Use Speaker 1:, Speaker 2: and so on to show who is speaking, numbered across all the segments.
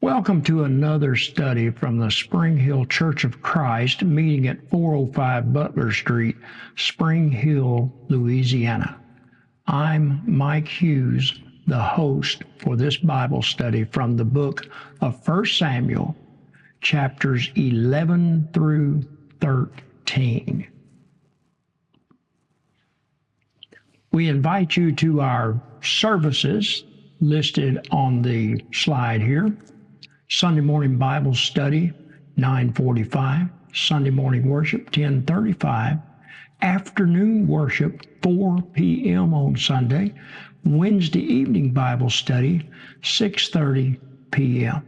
Speaker 1: Welcome to another study from the Spring Hill Church of Christ, meeting at 405 Butler Street, Spring Hill, Louisiana. I'm Mike Hughes, the host for this Bible study from the book of 1 Samuel, chapters 11 through 13. We invite you to our services listed on the slide here. Sunday morning Bible study, 9:45. Sunday morning worship, 10:35. Afternoon worship, 4 p.m. on Sunday. Wednesday evening Bible study, 6:30 p.m.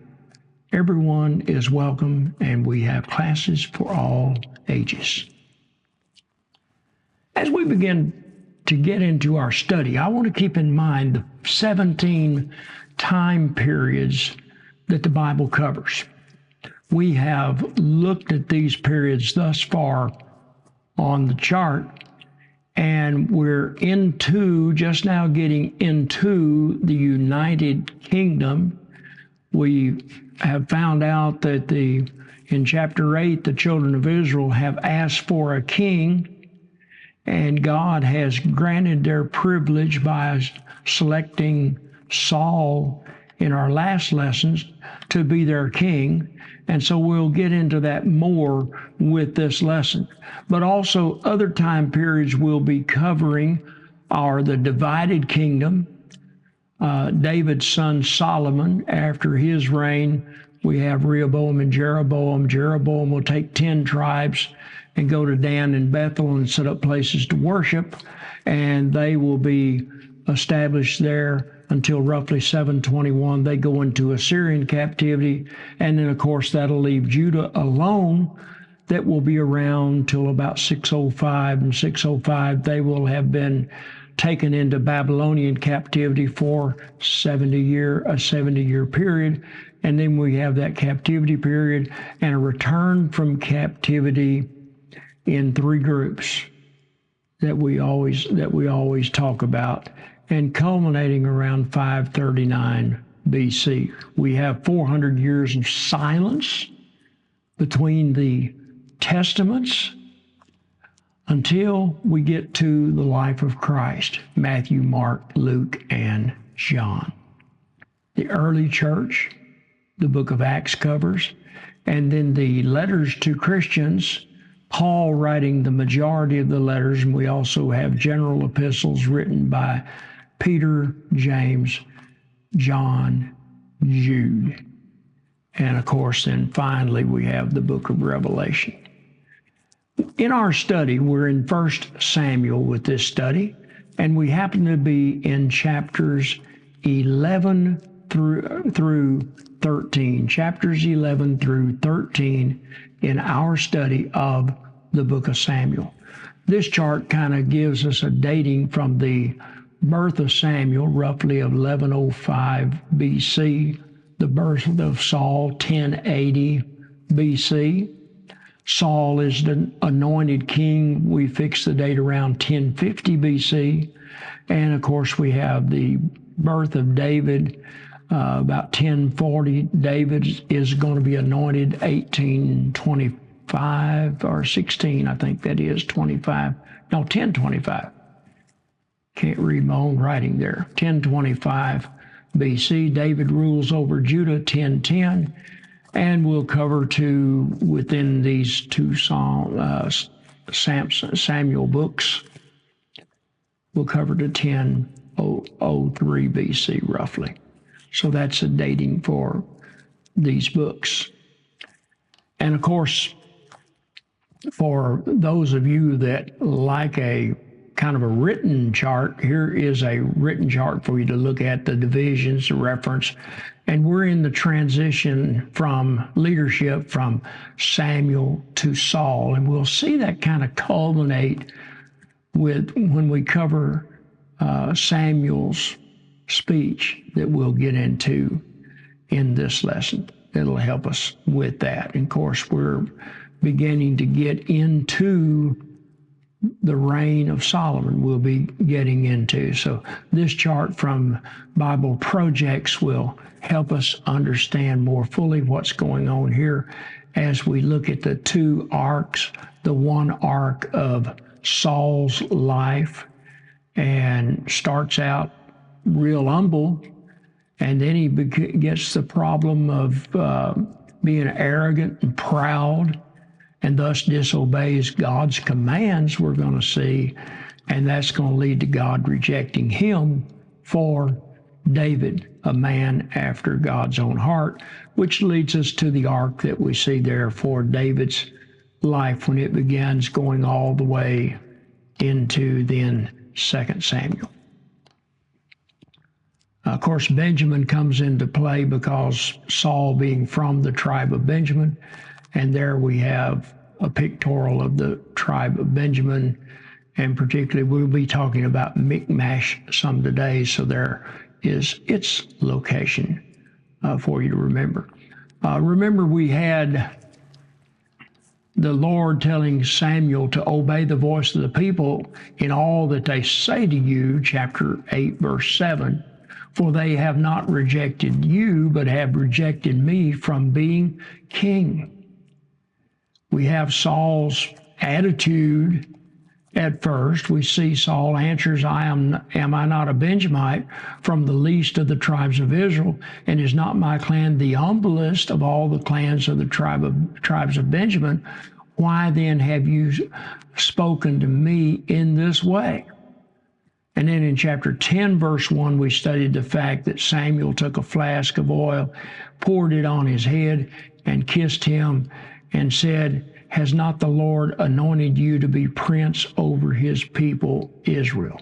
Speaker 1: Everyone is welcome, and we have classes for all ages. As we begin to get into our study, I want to keep in mind the 17 time periods that the Bible covers. We have looked at these periods thus far on the chart, and we're just now getting into the United Kingdom. We have found out that in chapter 8, the children of Israel have asked for a king, and God has granted their privilege by selecting Saul in our last lessons to be their king. And so we'll get into that more with this lesson. But also other time periods we'll be covering are the divided kingdom. David's son Solomon, after his reign, we have Rehoboam and Jeroboam. Jeroboam will take 10 tribes and go to Dan and Bethel and set up places to worship, and they will be established there until roughly 721. They go into Assyrian captivity, and then of course that'll leave Judah alone. That will be around till about 605, and 605 they will have been taken into Babylonian captivity for a 70-year period, and then we have that captivity period and a return from captivity in 3 groups that we always talk about, and culminating around 539 BC. We have 400 years of silence between the testaments until we get to the life of Christ, Matthew, Mark, Luke, and John. The early church, the book of Acts covers, and then the letters to Christians, Paul writing the majority of the letters, and we also have general epistles written by Peter, James, John, Jude. And of course, then finally, we have the book of Revelation. In our study, we're in 1 Samuel with this study, and we happen to be in chapters 11 through 13, chapters 11 through 13 in our study of the book of Samuel. This chart kind of gives us a dating from the birth of Samuel, roughly 1105 BC, the birth of Saul, 1080 BC. Saul is the anointed king. We fix the date around 1050 BC. And of course, we have the birth of David, about 1040. David is going to be anointed 1825 or 16, I think that is, 25. No, 1025. Can't read my own writing there. 1025 BC. David rules over Judah, 1010. And we'll cover within these two Samuel books, we'll cover to 1003 BC roughly. So that's a dating for these books. And of course, for those of you that like a kind of a written chart, here is a written chart for you to look at the divisions, the reference. And we're in the transition from leadership from Samuel to Saul. And we'll see that kind of culminate with when we cover Samuel's speech that we'll get into in this lesson. It'll help us with that. And of course, we're beginning to get into the reign of Solomon we'll be getting into. So this chart from Bible Projects will help us understand more fully what's going on here as we look at the two arcs, the one arc of Saul's life, and starts out real humble, and then he gets the problem of being arrogant and proud, and thus disobeys God's commands, we're going to see, and that's going to lead to God rejecting him for David, a man after God's own heart, which leads us to the arc that we see there for David's life when it begins going all the way into then 2 Samuel. Of course, Benjamin comes into play because Saul being from the tribe of Benjamin, and there we have a pictorial of the tribe of Benjamin, and particularly we'll be talking about Michmash some today, so there is its location for you to remember. Remember, we had the Lord telling Samuel to obey the voice of the people in all that they say to you, chapter 8, verse 7, for they have not rejected you, but have rejected me from being king. We have Saul's attitude at first. We see Saul answers, am I not a Benjamite from the least of the tribes of Israel? And is not my clan the humblest of all the clans of the tribes of Benjamin? Why then have you spoken to me in this way? And then in chapter 10, verse 1, we studied the fact that Samuel took a flask of oil, poured it on his head, and kissed him, and said, has not the Lord anointed you to be prince over his people Israel?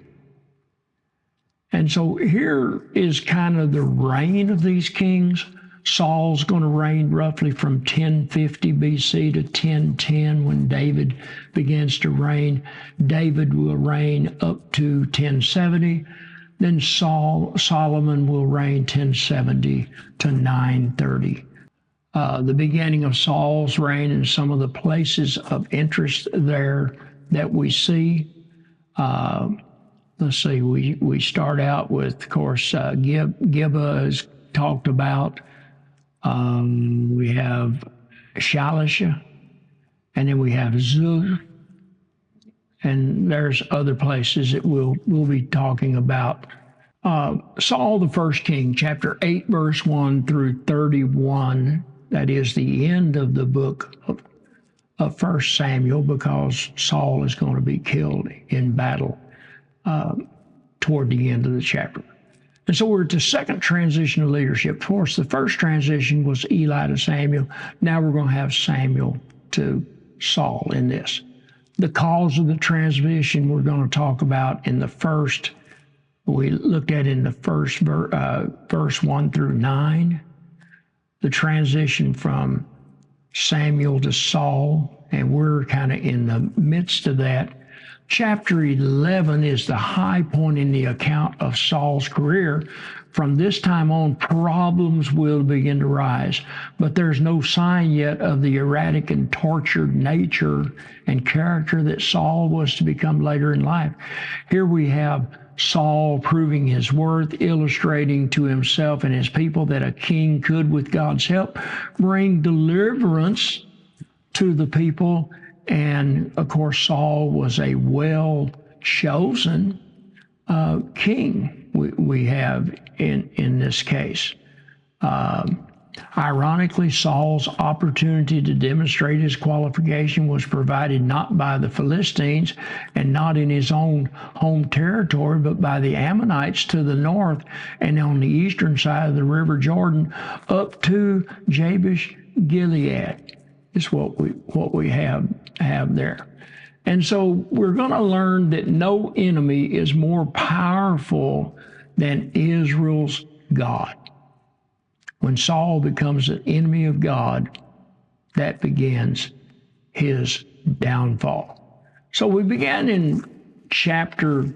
Speaker 1: And so here is kind of the reign of these kings. Saul's going to reign roughly from 1050 BC to 1010 when David begins to reign. David will reign up to 1070. Then Solomon will reign 1070 to 930. The beginning of Saul's reign and some of the places of interest there that we see. Let's see, we start out with, of course, Gibeah is talked about. We have Shalisha, and then we have Zul, and there's other places that we'll be talking about. Saul, the first king, chapter 8, verse 1 through 31. That is the end of the book of 1 Samuel, because Saul is going to be killed in battle toward the end of the chapter. And so we're at the second transition of leadership. Of course, the first transition was Eli to Samuel. Now we're going to have Samuel to Saul in this. The cause of the transition we're going to talk about in the first, we looked at in the first verse 1 through 9. The transition from Samuel to Saul, and we're kind of in the midst of that. Chapter 11 is the high point in the account of Saul's career. From this time on, problems will begin to rise, but there's no sign yet of the erratic and tortured nature and character that Saul was to become later in life. Here we have Saul proving his worth, illustrating to himself and his people that a king could, with God's help, bring deliverance to the people. And of course, Saul was a well-chosen king we have in this case. Ironically, Saul's opportunity to demonstrate his qualification was provided not by the Philistines and not in his own home territory, but by the Ammonites to the north and on the eastern side of the river Jordan up to Jabesh Gilead. Is what we have there. And so we're going to learn that no enemy is more powerful than Israel's God. When Saul becomes an enemy of God, that begins his downfall. So we began in chapter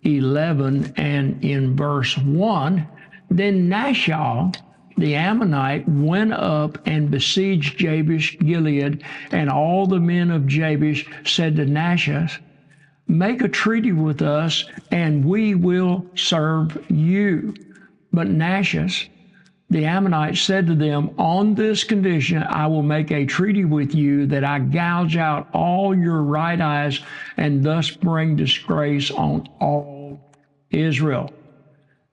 Speaker 1: 11 and in verse 1. Then Nashal, the Ammonite, went up and besieged Jabesh Gilead, and all the men of Jabesh said to Nahash, make a treaty with us, and we will serve you. But Nahash, the Ammonite, said to them, on this condition I will make a treaty with you, that I gouge out all your right eyes, and thus bring disgrace on all Israel.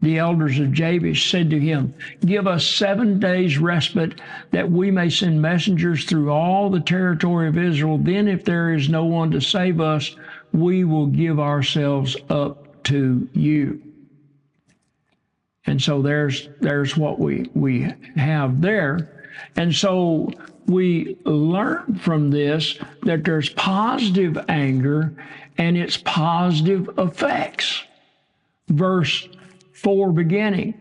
Speaker 1: The elders of Jabesh said to him, give us 7 days respite, that we may send messengers through all the territory of Israel. Then if there is no one to save us, we will give ourselves up to you. And so there's what we have there. And so we learn from this that there's positive anger and its positive effects. Verse 4 beginning.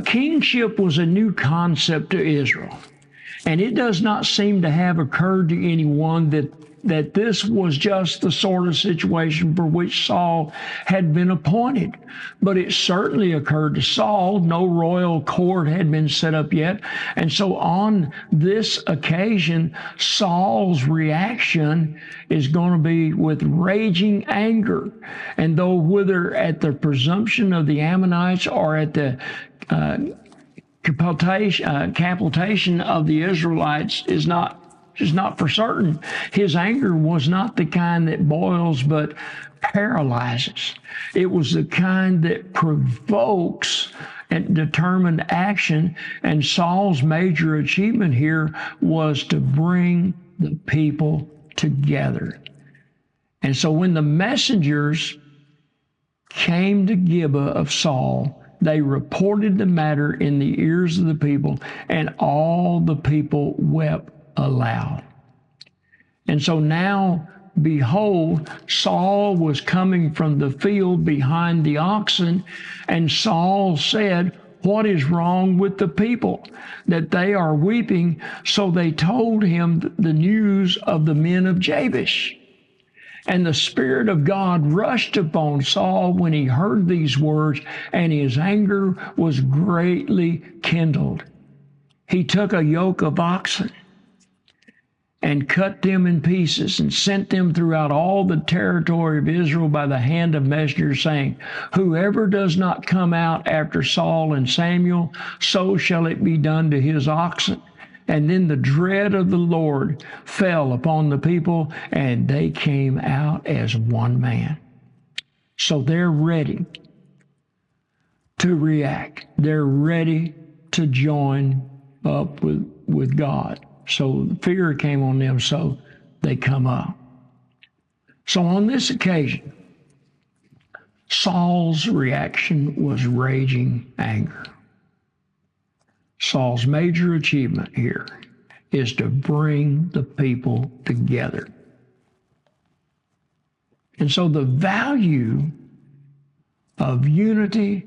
Speaker 1: Kingship was a new concept to Israel, and it does not seem to have occurred to anyone that this was just the sort of situation for which Saul had been appointed. But it certainly occurred to Saul. No royal court had been set up yet. And so on this occasion, Saul's reaction is going to be with raging anger. And though whether at the presumption of the Ammonites or at the capitation of the Israelites is not for certain, his anger was not the kind that boils but paralyzes. It was the kind that provokes and determined action. And Saul's major achievement here was to bring the people together. And so when the messengers came to Gibeah of Saul, they reported the matter in the ears of the people, and all the people wept aloud. And so now, behold, Saul was coming from the field behind the oxen, and Saul said, what is wrong with the people, that they are weeping? So they told him the news of the men of Jabesh. And the Spirit of God rushed upon Saul when he heard these words, and his anger was greatly kindled. He took a yoke of oxen and cut them in pieces, and sent them throughout all the territory of Israel by the hand of messengers, saying, whoever does not come out after Saul and Samuel, so shall it be done to his oxen. And then the dread of the Lord fell upon the people, and they came out as one man. So they're ready to react. They're ready to join up with God. So fear came on them, so they come up. So on this occasion, Saul's reaction was raging anger. Saul's major achievement here is to bring the people together. And so the value of unity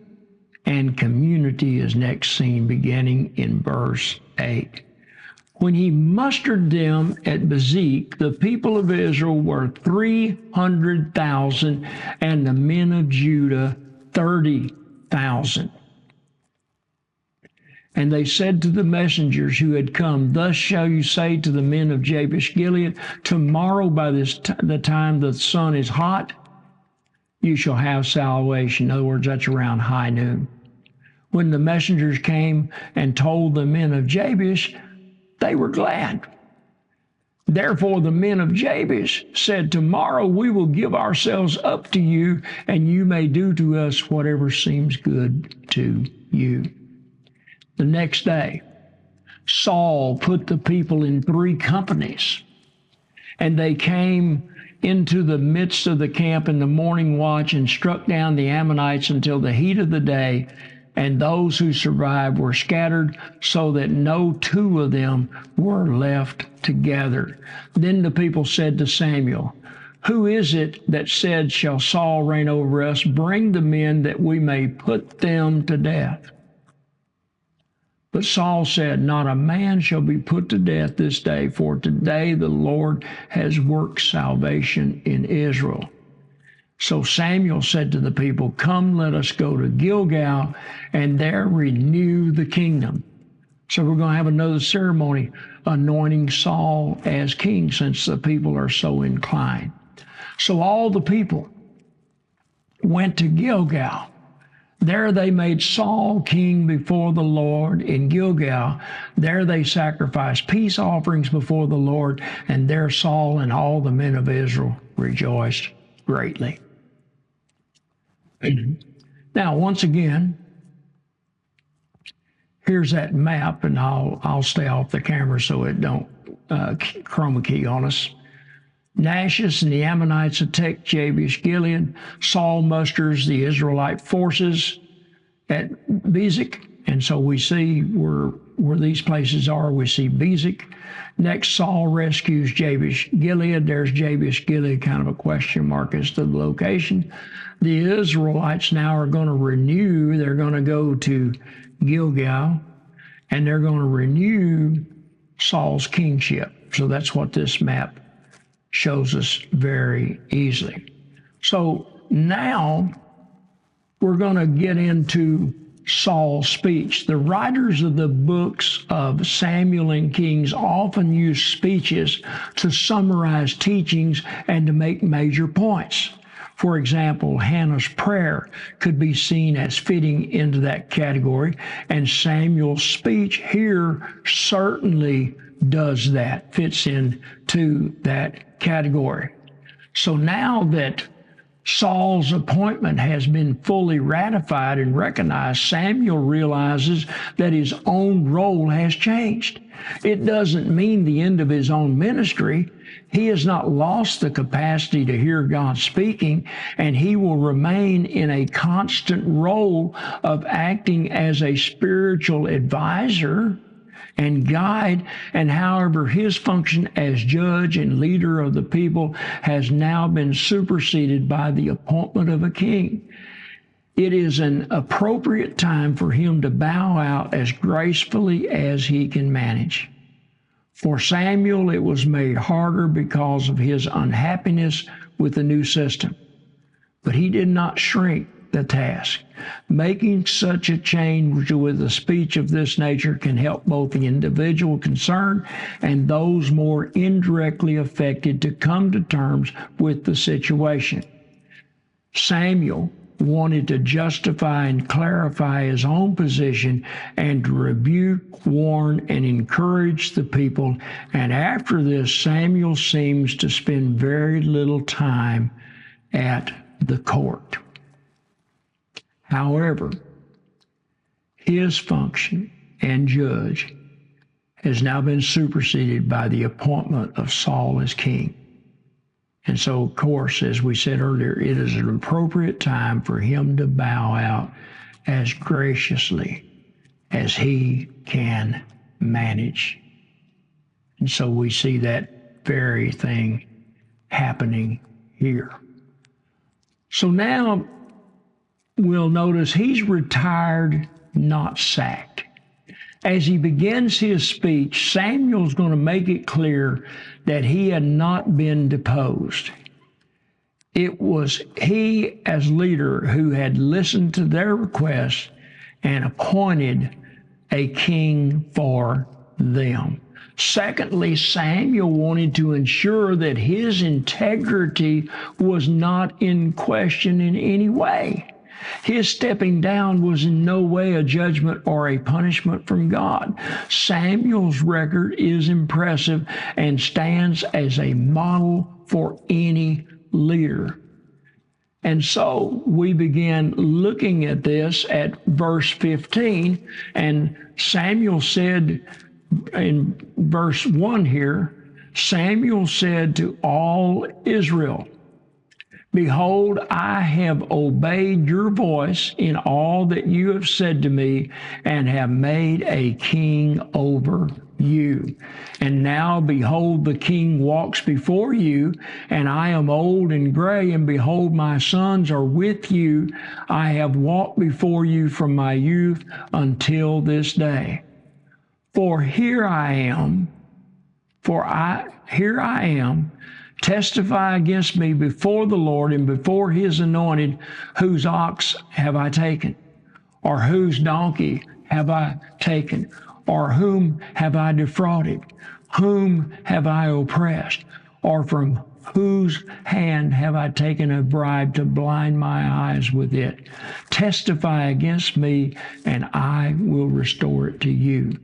Speaker 1: and community is next seen beginning in verse 8. When he mustered them at Bezek, the people of Israel were 300,000, and the men of Judah 30,000. And they said to the messengers who had come, thus shall you say to the men of Jabesh Gilead, tomorrow by the time the sun is hot, you shall have salvation. In other words, that's around high noon. When the messengers came and told the men of Jabesh, they were glad. Therefore the men of Jabesh said, tomorrow we will give ourselves up to you, and you may do to us whatever seems good to you. The next day, Saul put the people in 3 companies, and they came into the midst of the camp in the morning watch and struck down the Ammonites until the heat of the day, and those who survived were scattered, so that no 2 of them were left together. Then the people said to Samuel, who is it that said, shall Saul reign over us? Bring the men that we may put them to death. But Saul said, not a man shall be put to death this day, for today the Lord has worked salvation in Israel. So Samuel said to the people, come, let us go to Gilgal, and there renew the kingdom. So we're going to have another ceremony anointing Saul as king, since the people are so inclined. So all the people went to Gilgal. There they made Saul king before the Lord in Gilgal. There they sacrificed peace offerings before the Lord, and there Saul and all the men of Israel rejoiced greatly. Now, once again, here's that map, and I'll stay off the camera so it don't chroma key on us. Nahash and the Ammonites attack Jabesh Gilead. Saul musters the Israelite forces at Bezek, and so we see where these places are. We see Bezek. Next, Saul rescues Jabesh Gilead. There's Jabesh Gilead, kind of a question mark as to the location. The Israelites now are going to renew. They're going to go to Gilgal, and they're going to renew Saul's kingship. So that's what this map shows us very easily. So now we're going to get into Saul's speech. The writers of the books of Samuel and Kings often use speeches to summarize teachings and to make major points. For example, Hannah's prayer could be seen as fitting into that category, and Samuel's speech here certainly does that, fits into that category. So now that Saul's appointment has been fully ratified and recognized, Samuel realizes that his own role has changed. It doesn't mean the end of his own ministry. He has not lost the capacity to hear God speaking, and he will remain in a constant role of acting as a spiritual advisor and guide, and however his function as judge and leader of the people has now been superseded by the appointment of a king. It is an appropriate time for him to bow out as gracefully as he can manage. For Samuel, it was made harder because of his unhappiness with the new system, but he did not shrink the task. Making such a change with a speech of this nature can help both the individual concerned and those more indirectly affected to come to terms with the situation. Samuel wanted to justify and clarify his own position and to rebuke, warn, and encourage the people. And after this, Samuel seems to spend very little time at the court. However, his function and judge has now been superseded by the appointment of Saul as king. And so, of course, as we said earlier, it is an appropriate time for him to bow out as graciously as he can manage. And so we see that very thing happening here. So now we'll notice he's retired, not sacked. As he begins his speech, Samuel's going to make it clear that he had not been deposed. It was he, as leader, who had listened to their request and appointed a king for them. Secondly, Samuel wanted to ensure that his integrity was not in question in any way. His stepping down was in no way a judgment or a punishment from God. Samuel's record is impressive and stands as a model for any leader. And so we began looking at this at verse 15, and Samuel said in verse 1 here, Samuel said to all Israel, "Behold, I have obeyed your voice in all that you have said to me, and have made a king over you. And now, behold, the king walks before you, and I am old and gray, and behold, my sons are with you. I have walked before you from my youth until this day. For here I am, testify against me before the Lord and before his anointed, whose ox have I taken? Or whose donkey have I taken? Or whom have I defrauded? Whom have I oppressed? Or from whose hand have I taken a bribe to blind my eyes with it? Testify against me, and I will restore it to you.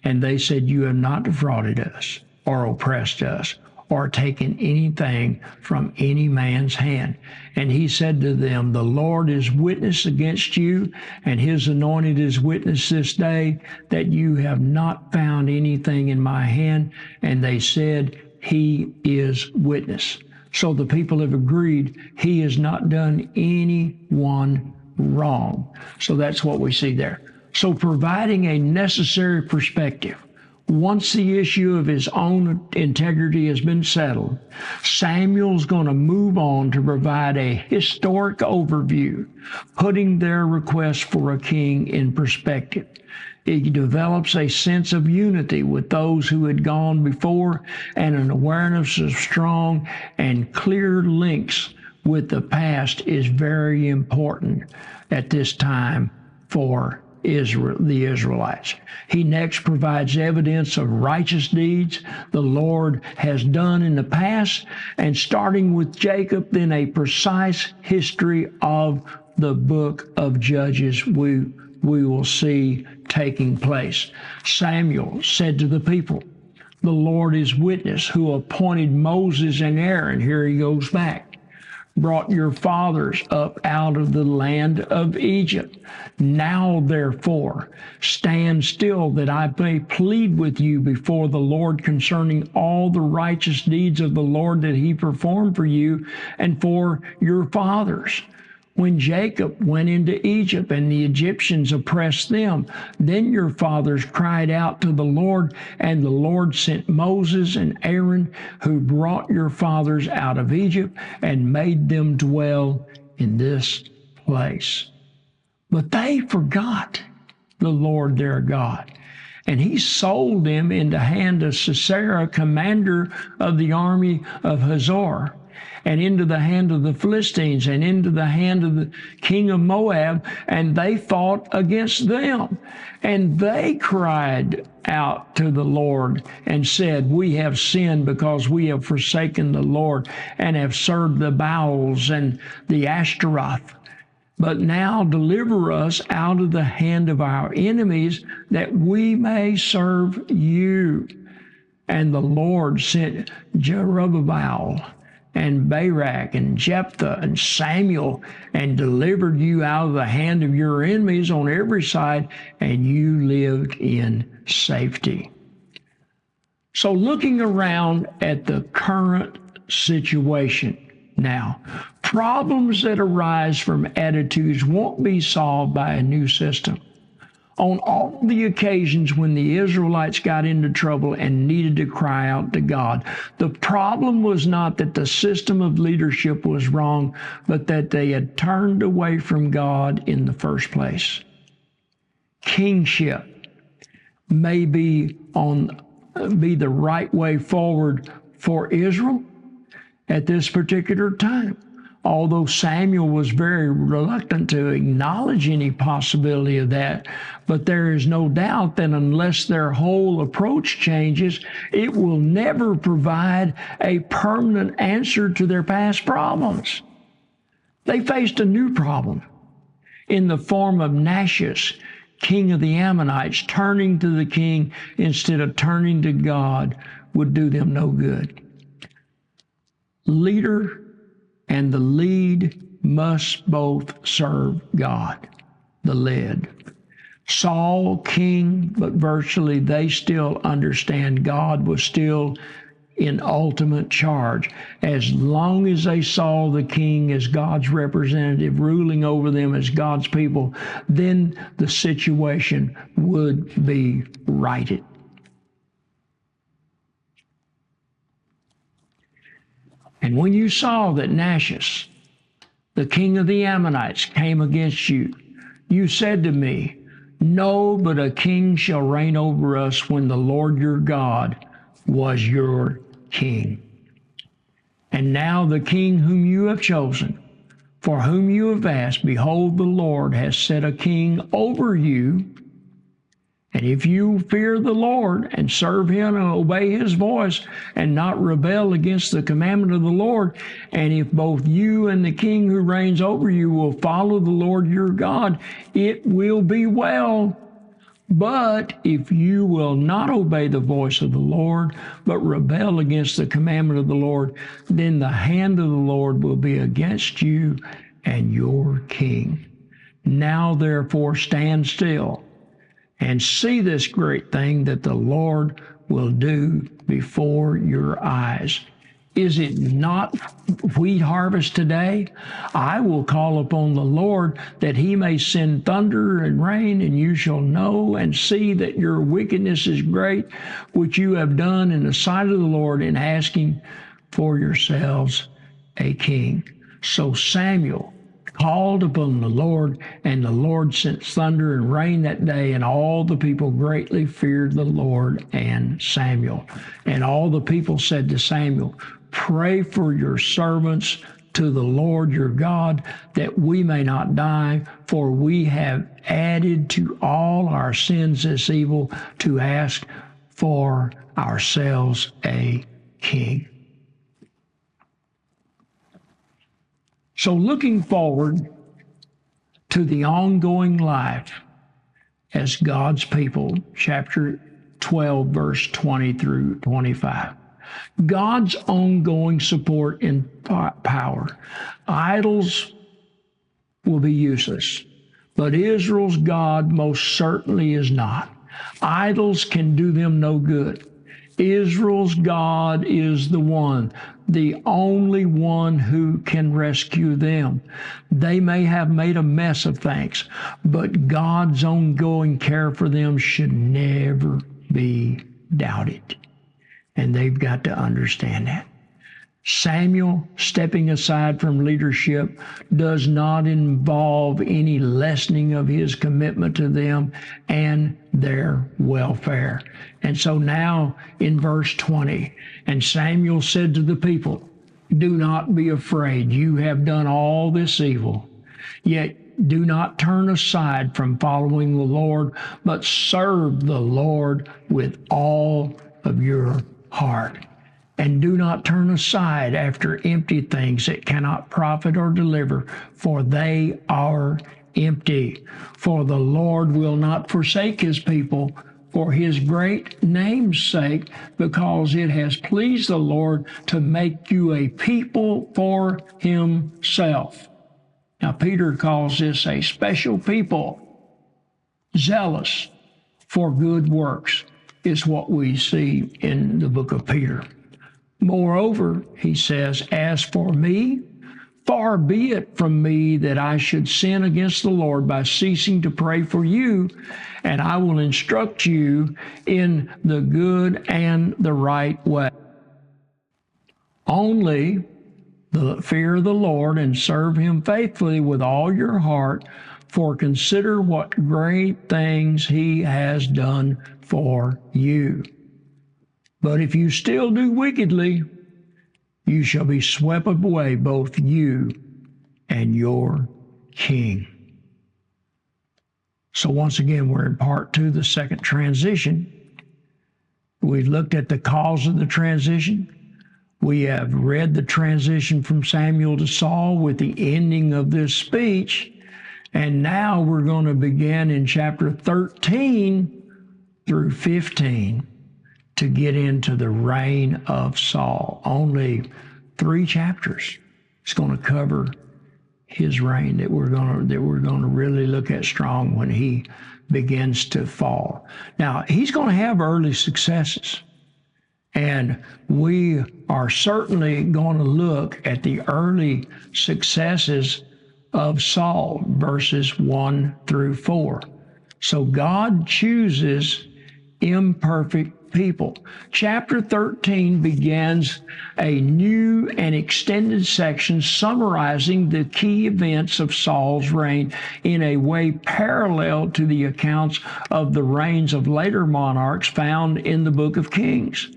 Speaker 1: And they said, you have not defrauded us, or oppressed us, or taken anything from any man's hand. And he said to them, the Lord is witness against you, and his anointed is witness this day, that you have not found anything in my hand. And they said, he is witness. So the people have agreed he has not done anyone wrong. So that's what we see there. So providing a necessary perspective. Once the issue of his own integrity has been settled, Samuel's going to move on to provide a historic overview, putting their request for a king in perspective. He develops a sense of unity with those who had gone before and an awareness of strong and clear links with the past is very important at this time for the Israelites. He next provides evidence of righteous deeds the Lord has done in the past, and starting with Jacob, then a precise history of the book of Judges we will see taking place. Samuel said to the people, the Lord is witness, who appointed Moses and Aaron, here he goes back, brought your fathers up out of the land of Egypt. Now, therefore, stand still that I may plead with you before the Lord concerning all the righteous deeds of the Lord that he performed for you and for your fathers. When Jacob went into Egypt and the Egyptians oppressed them, then your fathers cried out to the Lord, and the Lord sent Moses and Aaron, who brought your fathers out of Egypt and made them dwell in this place. But they forgot the Lord their God, and he sold them into the hand of Sisera, commander of the army of Hazor, and into the hand of the Philistines, and into the hand of the king of Moab, and they fought against them. And they cried out to the Lord and said, we have sinned because we have forsaken the Lord and have served the Baals and the Ashtaroth. But now deliver us out of the hand of our enemies, that we may serve you. And the Lord sent Jerubbaal and Barak and Jephthah and Samuel, and delivered you out of the hand of your enemies on every side, and you lived in safety. So looking around at the current situation now, problems that arise from attitudes won't be solved by a new system. On all the occasions when the Israelites got into trouble and needed to cry out to God, the problem was not that the system of leadership was wrong, but that they had turned away from God in the first place. Kingship may be the right way forward for Israel at this particular time. Although Samuel was very reluctant to acknowledge any possibility of that, but there is no doubt that unless their whole approach changes, it will never provide a permanent answer to their past problems. They faced a new problem in the form of Nahash, king of the Ammonites. Turning to the king instead of turning to God would do them no good. Leader and the lead must both serve God, the led. Saul, king, but virtually they still understand God was still in ultimate charge. As long as they saw the king as God's representative, ruling over them as God's people, then the situation would be righted. And when you saw that Nahash, the king of the Ammonites, came against you, you said to me, no, but a king shall reign over us when the Lord your God was your king. And now the king whom you have chosen, for whom you have asked, behold, the Lord has set a king over you, And if you fear the Lord and serve him and obey his voice and not rebel against the commandment of the Lord, and if both you and the king who reigns over you will follow the Lord your God, it will be well. But if you will not obey the voice of the Lord, but rebel against the commandment of the Lord, then the hand of the Lord will be against you and your king. Now therefore stand still and see this great thing that the Lord will do before your eyes. Is it not wheat harvest today? I will call upon the Lord that he may send thunder and rain, and you shall know and see that your wickedness is great, which you have done in the sight of the Lord in asking for yourselves a king. So Samuel called upon the Lord, and the Lord sent thunder and rain that day, and all the people greatly feared the Lord and Samuel. And all the people said to Samuel, pray for your servants to the Lord your God, that we may not die, for we have added to all our sins this evil to ask for ourselves a king. So looking forward to the ongoing life as God's people, chapter 12, verse 20 through 25. God's ongoing support and power. Idols will be useless, but Israel's God most certainly is not. Idols can do them no good. Israel's God is the one, the only one who can rescue them. They may have made a mess of things, but God's ongoing care for them should never be doubted. And they've got to understand that. Samuel stepping aside from leadership does not involve any lessening of his commitment to them and their welfare. And so now in verse 20, and Samuel said to the people, do not be afraid. You have done all this evil. Yet do not turn aside from following the Lord, but serve the Lord with all of your heart. And do not turn aside after empty things that cannot profit or deliver, for they are empty. For the Lord will not forsake his people for his great name's sake, because it has pleased the Lord to make you a people for himself. Now, Peter calls this a special people, zealous for good works, is what we see in the book of Peter. Moreover, he says, as for me, far be it from me that I should sin against the Lord by ceasing to pray for you, and I will instruct you in the good and the right way. Only fear the Lord and serve him faithfully with all your heart, for consider what great things he has done for you. But if you still do wickedly, you shall be swept away, both you and your king. So once again, we're in part 2, the second transition. We've looked at the cause of the transition. We have read the transition from Samuel to Saul with the ending of this speech. And now we're going to begin in chapter 13 through 15 to get into the reign of Saul. Only 3 chapters. It's going to cover his reign that we're going to really look at strong when he begins to fall. Now, he's going to have early successes. And we are certainly going to look at the early successes of Saul, verses 1 through 4. So God chooses imperfect people. Chapter 13 begins a new and extended section summarizing the key events of Saul's reign in a way parallel to the accounts of the reigns of later monarchs found in the book of Kings.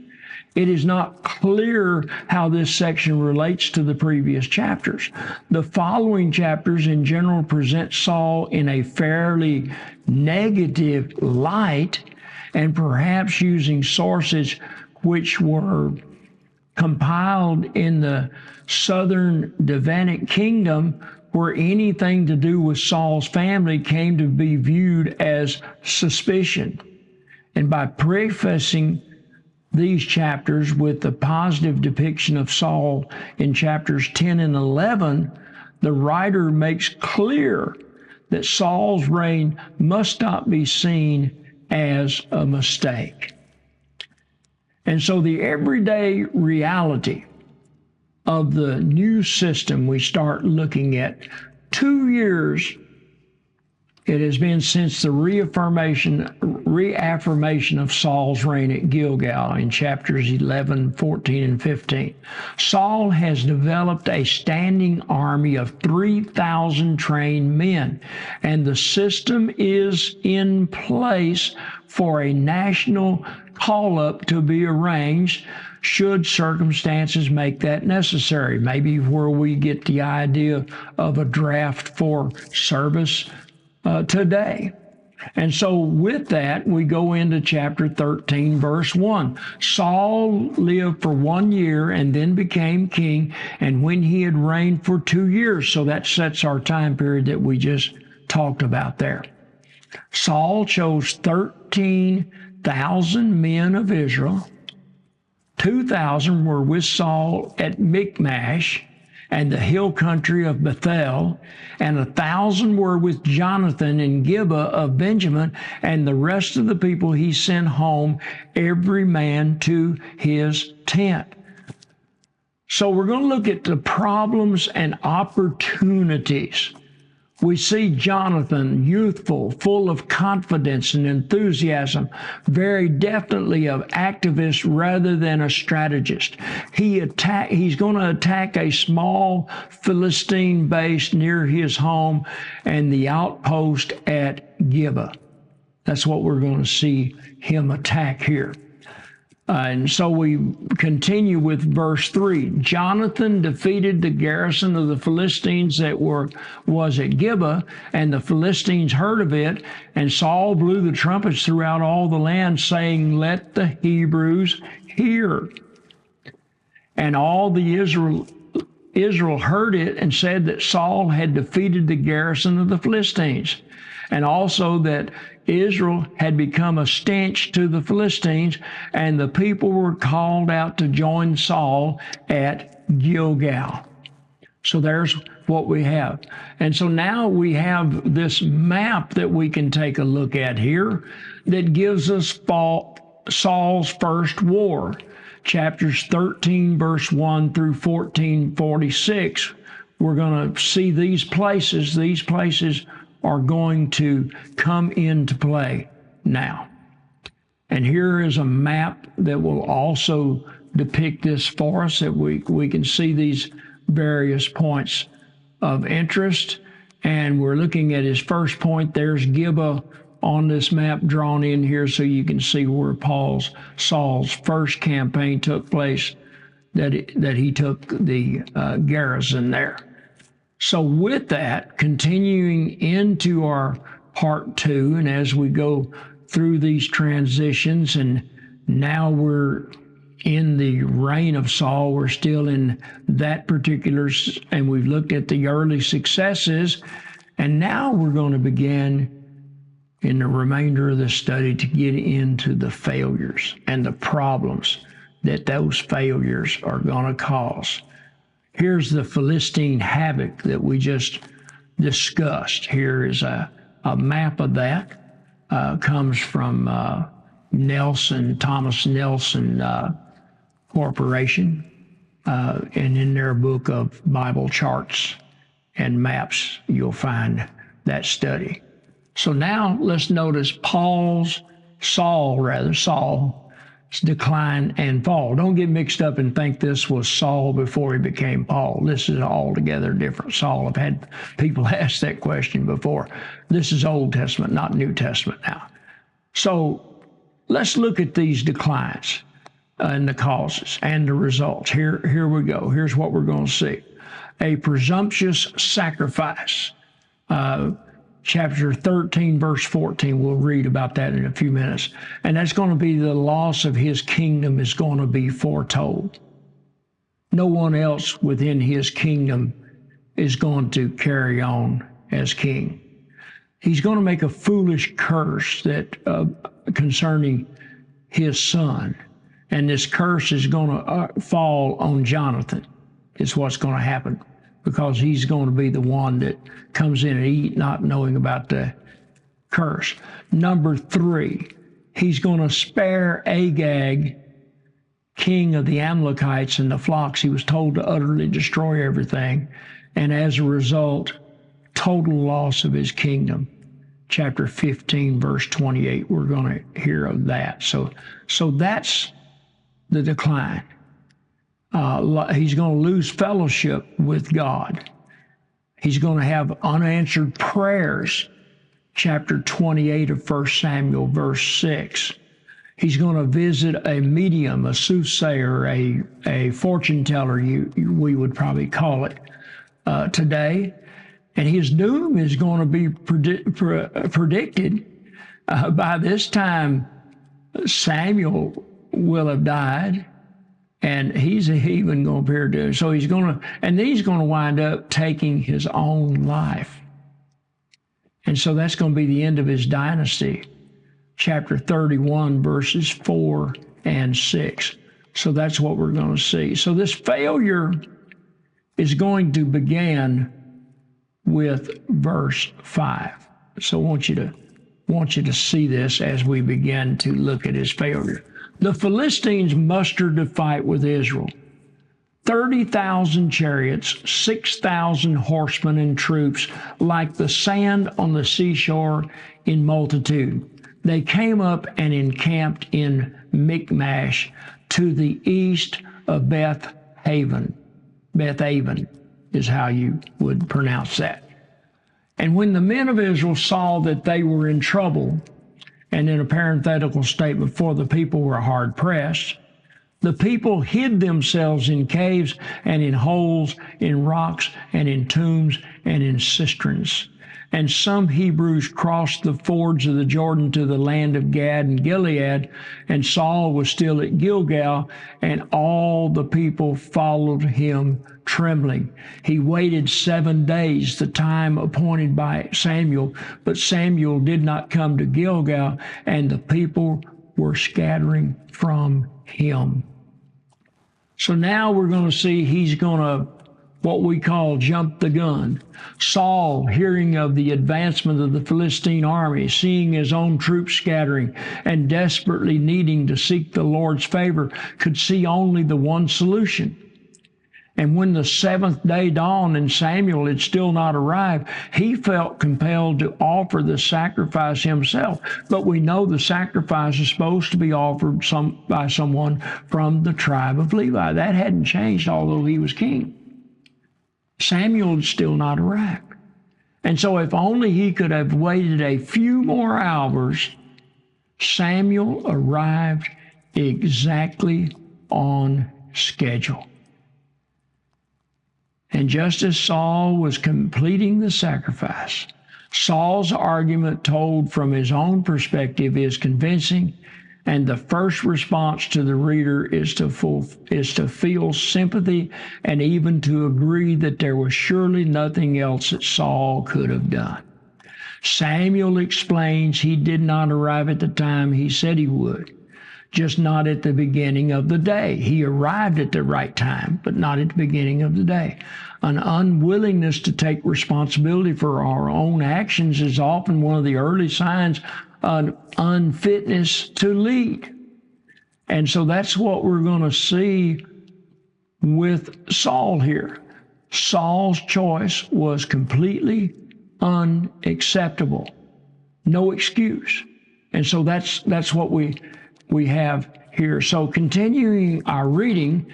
Speaker 1: It is not clear how this section relates to the previous chapters. The following chapters in general present Saul in a fairly negative light, and perhaps using sources which were compiled in the southern Davidic kingdom, where anything to do with Saul's family came to be viewed as suspicion. And by prefacing these chapters with the positive depiction of Saul in chapters 10 and 11, the writer makes clear that Saul's reign must not be seen as a mistake. And so the everyday reality of the new system we start looking at, 2 years it has been since the reaffirmation of Saul's reign at Gilgal in chapters 11, 14, and 15. Saul has developed a standing army of 3,000 trained men, and the system is in place for a national call-up to be arranged should circumstances make that necessary. Maybe where we get the idea of a draft for service today. And so with that, we go into chapter 13, verse 1. Saul lived for 1 year and then became king, and when he had reigned for 2 years. So that sets our time period that we just talked about there. Saul chose 13,000 men of Israel. 2,000 were with Saul at Michmash and the hill country of Bethel, and 1,000 were with Jonathan in Gibeah of Benjamin, and the rest of the people he sent home, every man to his tent. So we're going to look at the problems and opportunities. We see Jonathan, youthful, full of confidence and enthusiasm, very definitely an activist rather than a strategist. He's going to attack a small Philistine base near his home and the outpost at Gibeah. That's what we're going to see him attack here. And so we continue with verse 3. Jonathan defeated the garrison of the Philistines that was at Gibeah, and the Philistines heard of it, and Saul blew the trumpets throughout all the land, saying, "Let the Hebrews hear." And all the Israel heard it and said that Saul had defeated the garrison of the Philistines, and also that Israel had become a stench to the Philistines, and the people were called out to join Saul at Gilgal. So there's what we have. And so now we have this map that we can take a look at here that gives us Saul's first war. Chapters 13, verse 1 through 14:46. We're going to see these places. These places are going to come into play now. And here is a map that will also depict this for us, that we can see these various points of interest. And we're looking at his first point. There's Gibeah on this map drawn in here, so you can see where Saul's first campaign took place, that he took the garrison there. So with that, continuing into our part 2, and as we go through these transitions, and now we're in the reign of Saul, we're still in that particular, and we've looked at the early successes, and now we're going to begin in the remainder of the study to get into the failures and the problems that those failures are going to cause. Here's the Philistine havoc that we just discussed. Here is a map of that. Comes from Thomas Nelson Corporation, and in their book of Bible charts and maps, you'll find that study. So now let's notice Saul's decline and fall. Don't get mixed up and think this was Saul before he became Paul. This is altogether different. Saul, I've had people ask that question before. This is Old Testament, not New Testament now. So let's look at these declines. and the causes and the results. Here we go. Here's what we're going to see. A presumptuous sacrifice. Chapter 13, verse 14. We'll read about that in a few minutes. And that's going to be the loss of his kingdom is going to be foretold. No one else within his kingdom is going to carry on as king. He's going to make a foolish curse that concerning his son. And this curse is going to fall on Jonathan, is what's going to happen, because he's going to be the one that comes in and eat, not knowing about the curse. Number 3, he's going to spare Agag, king of the Amalekites and the flocks. He was told to utterly destroy everything. And as a result, total loss of his kingdom. Chapter 15, verse 28, we're going to hear of that. So that's the decline. He's going to lose fellowship with God. He's going to have unanswered prayers. Chapter 28 of 1 Samuel, verse 6. He's going to visit a medium, a soothsayer, a fortune teller, we would probably call it today. And his doom is going to be predicted. By this time, Samuel will have died, and he's even going to appear to. So he's going to wind up taking his own life. And so that's going to be the end of his dynasty. Chapter 31, verses 4 and 6. So that's what we're going to see. So this failure is going to begin with verse 5. So I want you to see this as we begin to look at his failure. The Philistines mustered to fight with Israel. 30,000 chariots, 6,000 horsemen and troops, like the sand on the seashore in multitude. They came up and encamped in Michmash to the east of Beth Aven. Beth Aven is how you would pronounce that. And when the men of Israel saw that they were in trouble, and in a parenthetical statement, for the people were hard pressed, the people hid themselves in caves and in holes, in rocks and in tombs and in cisterns. And some Hebrews crossed the fords of the Jordan to the land of Gad and Gilead, and Saul was still at Gilgal, and all the people followed him trembling. He waited 7 days, the time appointed by Samuel, but Samuel did not come to Gilgal, and the people were scattering from him. So now we're going to see he's going to, what we call, jump the gun. Saul, hearing of the advancement of the Philistine army, seeing his own troops scattering, and desperately needing to seek the Lord's favor, could see only the one solution. And when the 7th day dawned and Samuel had still not arrived, he felt compelled to offer the sacrifice himself. But we know the sacrifice is supposed to be offered by someone from the tribe of Levi. That hadn't changed, although he was king. Samuel had still not arrived. And so if only he could have waited a few more hours, Samuel arrived exactly on schedule. And just as Saul was completing the sacrifice, Saul's argument told from his own perspective is convincing, and the first response to the reader is to feel sympathy and even to agree that there was surely nothing else that Saul could have done. Samuel explains he did not arrive at the time he said he would, just not at the beginning of the day. He arrived at the right time, but not at the beginning of the day. An unwillingness to take responsibility for our own actions is often one of the early signs of unfitness to lead. And so that's what we're going to see with Saul here. Saul's choice was completely unacceptable. No excuse. And so that's what we have here. So continuing our reading,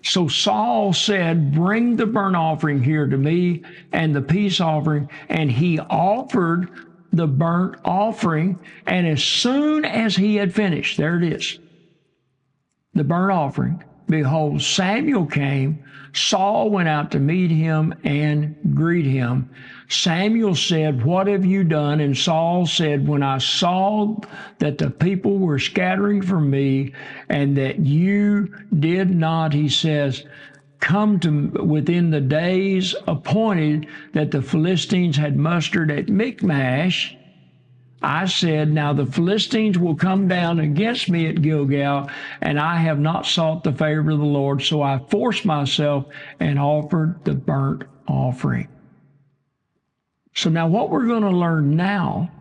Speaker 1: so Saul said, "Bring the burnt offering here to me and the peace offering." And he offered the burnt offering, and as soon as he had finished, there it is. the burnt offering, behold, Samuel came. Saul went out to meet him and greet him. Samuel said, what have you done? And Saul said, when I saw that the people were scattering from me and that you did not, he says, come to within the days appointed that the Philistines had mustered at Michmash, I said, now the Philistines will come down against me at Gilgal, and I have not sought the favor of the Lord, so I forced myself and offered the burnt offering. So now what we're going to learn now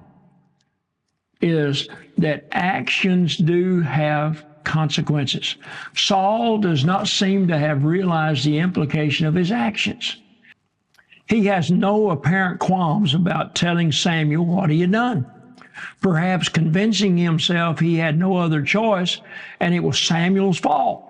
Speaker 1: is that actions do have consequences. Saul does not seem to have realized the implication of his actions. He has no apparent qualms about telling Samuel what he had done, perhaps convincing himself he had no other choice and it was Samuel's fault.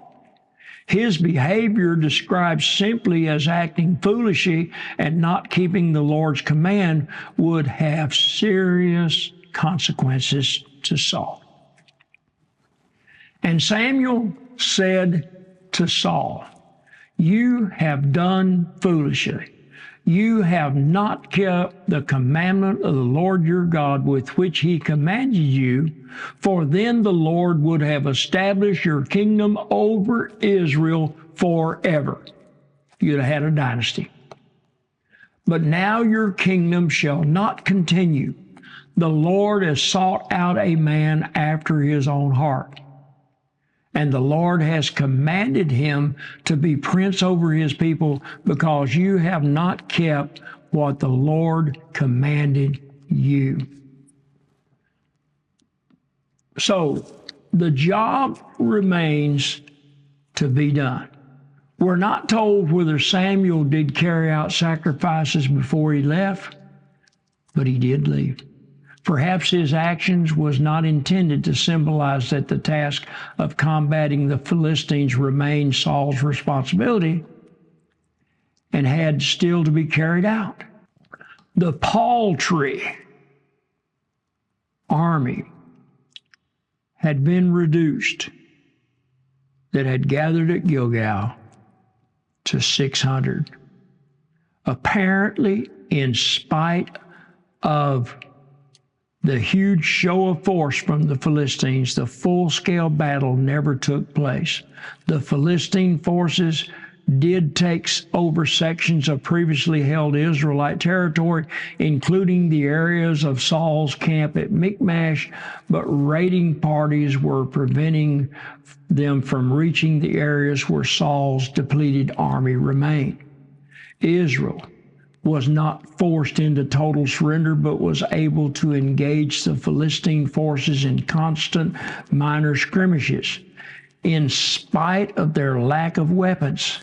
Speaker 1: His behavior described simply as acting foolishly and not keeping the Lord's command would have serious consequences to Saul. And Samuel said to Saul, you have done foolishly. You have not kept the commandment of the Lord your God with which he commanded you, for then the Lord would have established your kingdom over Israel forever. You'd have had a dynasty. But now your kingdom shall not continue. The Lord has sought out a man after his own heart, and the Lord has commanded him to be prince over his people because you have not kept what the Lord commanded you. So the job remains to be done. We're not told whether Samuel did carry out sacrifices before he left, but he did leave. Perhaps his actions was not intended to symbolize that the task of combating the Philistines remained Saul's responsibility and had still to be carried out. The paltry army had been reduced that had gathered at Gilgal to 600. Apparently, in spite of the huge show of force from the Philistines, the full-scale battle never took place. The Philistine forces did take over sections of previously held Israelite territory, including the areas of Saul's camp at Michmash, but raiding parties were preventing them from reaching the areas where Saul's depleted army remained. Israel was not forced into total surrender, but was able to engage the Philistine forces in constant minor skirmishes, in spite of their lack of weapons.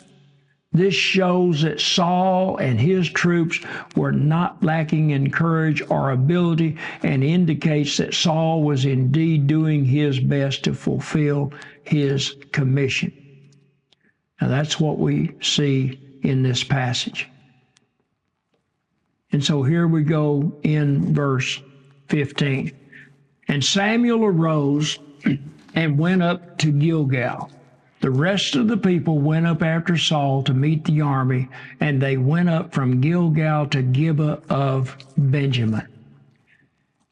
Speaker 1: This shows that Saul and his troops were not lacking in courage or ability, and indicates that Saul was indeed doing his best to fulfill his commission. Now that's what we see in this passage. And so here we go in verse 15. And Samuel arose and went up to Gilgal. The rest of the people went up after Saul to meet the army, and they went up from Gilgal to Gibeah of Benjamin.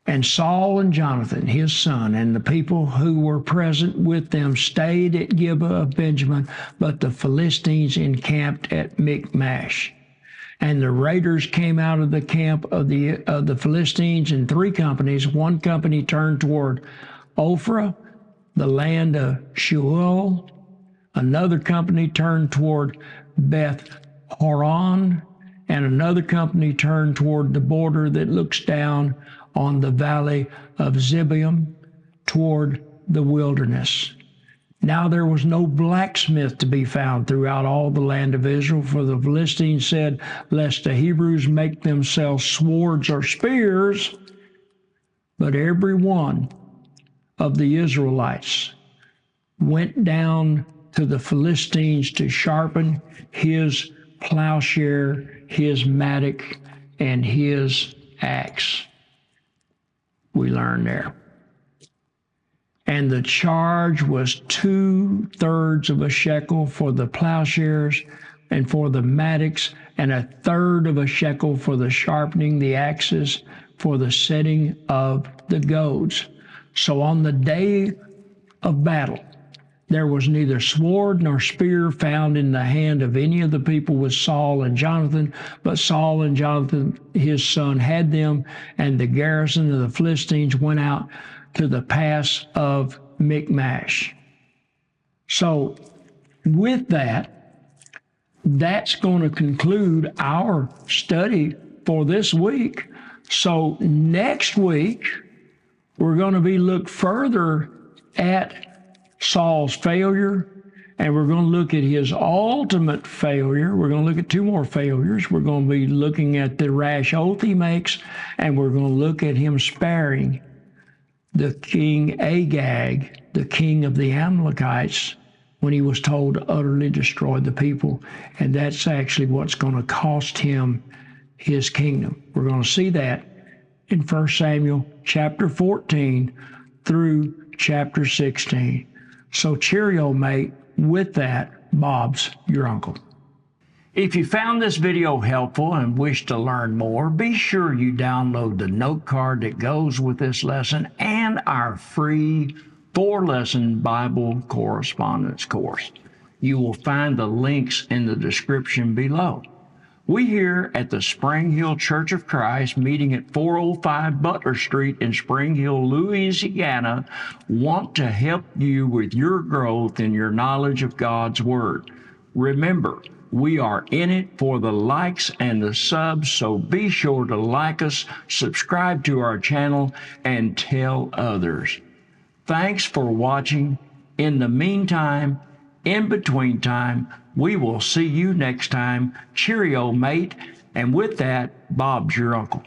Speaker 1: And Saul and Jonathan, his son, and the people who were present with them stayed at Gibeah of Benjamin, but the Philistines encamped at Michmash. And the raiders came out of the camp of the Philistines in three companies. One company turned toward Ophrah, the land of Shual. Another company turned toward Beth Horon, and another company turned toward the border that looks down on the valley of Zibium toward the wilderness. Now there was no blacksmith to be found throughout all the land of Israel, for the Philistines said, lest the Hebrews make themselves swords or spears. But every one of the Israelites went down to the Philistines to sharpen his plowshare, his mattock, and his axe. We learn there. And the charge was 2/3 of a shekel for the plowshares and for the mattocks, and 1/3 of a shekel for the sharpening the axes, for the setting of the goads. So on the day of battle, there was neither sword nor spear found in the hand of any of the people with Saul and Jonathan, but Saul and Jonathan his son had them, and the garrison of the Philistines went out to the pass of Michmash. So with that, that's going to conclude our study for this week. So next week, we're going to look further at Saul's failure, and we're going to look at his ultimate failure. We're going to look at two more failures. We're going to be looking at the rash oath he makes, and we're going to look at him sparing the king Agag, the king of the Amalekites, when he was told to utterly destroy the people. And that's actually what's going to cost him his kingdom. We're going to see that in 1 Samuel chapter 14 through chapter 16. So cheerio, mate. With that, Bob's your uncle. If you found this video helpful and wish to learn more, be sure you download the note card that goes with this lesson and our free 4-lesson Bible correspondence course. You will find the links in the description below. We here at the Spring Hill Church of Christ, meeting at 405 Butler Street in Spring Hill, Louisiana, want to help you with your growth in your knowledge of God's Word. Remember, we are in it for the likes and the subs, so be sure to like us, subscribe to our channel, and tell others. Thanks for watching. In the meantime, in between time, we will see you next time. Cheerio, mate. And with that, Bob's your uncle.